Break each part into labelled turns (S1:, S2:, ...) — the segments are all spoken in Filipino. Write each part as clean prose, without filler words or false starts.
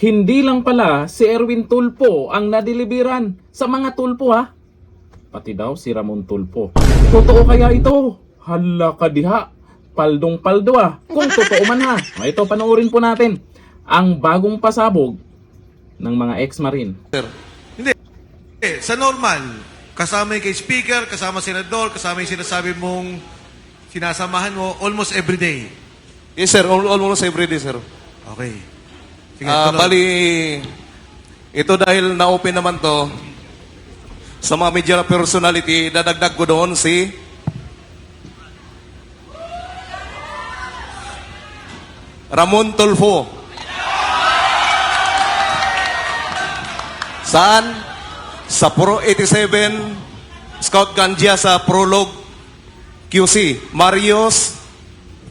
S1: Hindi lang pala si Erwin Tulfo ang nadeliveran sa mga tulpo ha. Pati daw si Ramon Tulfo. Totoo kaya ito? Hala ka diha. Paldong-paldo ah. Kung totoo man ha. Ito, panoorin po natin ang bagong pasabog ng mga ex-marine.
S2: Sir, hindi. Sa normal, kasama yung kay speaker, kasama senador, kasama yung sinasabi mong sinasamahan mo almost every day.
S3: Yes, sir. Almost every day, sir.
S2: Okay. Sige, tuloy.
S3: Bali, ito dahil na-open naman to, sa mga media personality, dadagdag ko doon si Ramon Tulfo. Saan? Sa Pro 87 Scout Ganja sa Prologue QC. Marios,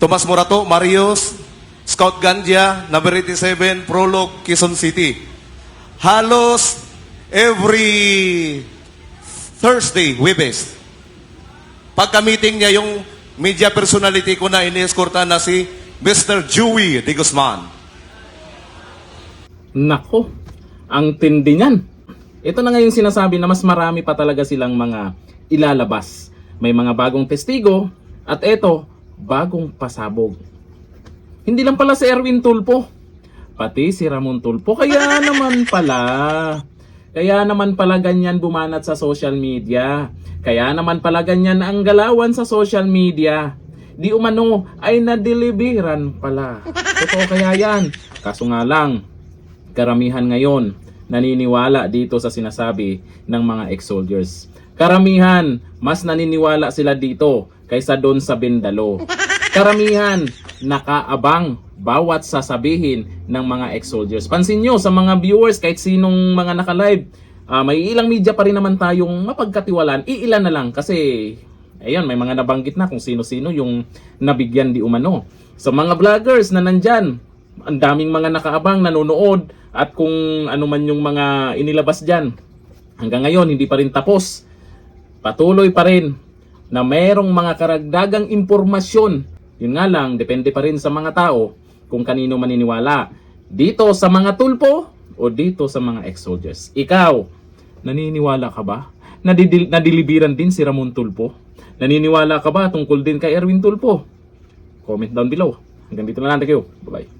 S3: Tomas Morato, Marios, Scout Ganja, number 87, Prologue, Quezon City. Halos every Thursday, Webes. Pagka-meeting niya, yung media personality ko na ini-escortan na si Mr. Joey De Guzman.
S1: Nako, ang tindi niyan. Ito na nga yung sinasabi na mas marami pa talaga silang mga ilalabas. May mga bagong testigo at eto, bagong pasabog. Hindi lang pala si Erwin Tulfo, pati si Ramon Tulfo. Kaya naman pala ganyan bumanat sa social media. Kaya naman pala ganyan ang galawan sa social media. Di umano ay nadeliveran pala. Totoo kaya yan? Kaso nga lang, karamihan ngayon naniniwala dito sa sinasabi ng mga ex-soldiers. Karamihan, mas naniniwala sila dito kaysa doon sa Bindalo. Karamihan, nakaabang bawat sasabihin ng mga ex-soldiers. Pansin nyo sa mga viewers, kahit sinong mga naka-live, may ilang media pa rin naman tayong mapagkatiwalaan. Iilan na lang kasi, ayun, may mga nabanggit na kung sino-sino yung nabigyan di umano. Sa mga vloggers na nandyan, ang daming mga nakaabang, nanonood, at kung ano man yung mga inilabas dyan, hanggang ngayon hindi pa rin tapos. Patuloy pa rin na merong mga karagdagang impormasyon. Yun nga lang, depende pa rin sa mga tao kung kanino maniniwala. Dito sa mga tulpo o dito sa mga ex-soldiers. Ikaw, naniniwala ka ba? Nadilibiran din si Ramon Tulfo? Naniniwala ka ba tungkol din kay Erwin Tulfo? Comment down below. Hanggang dito na lang. Thank you. Bye-bye.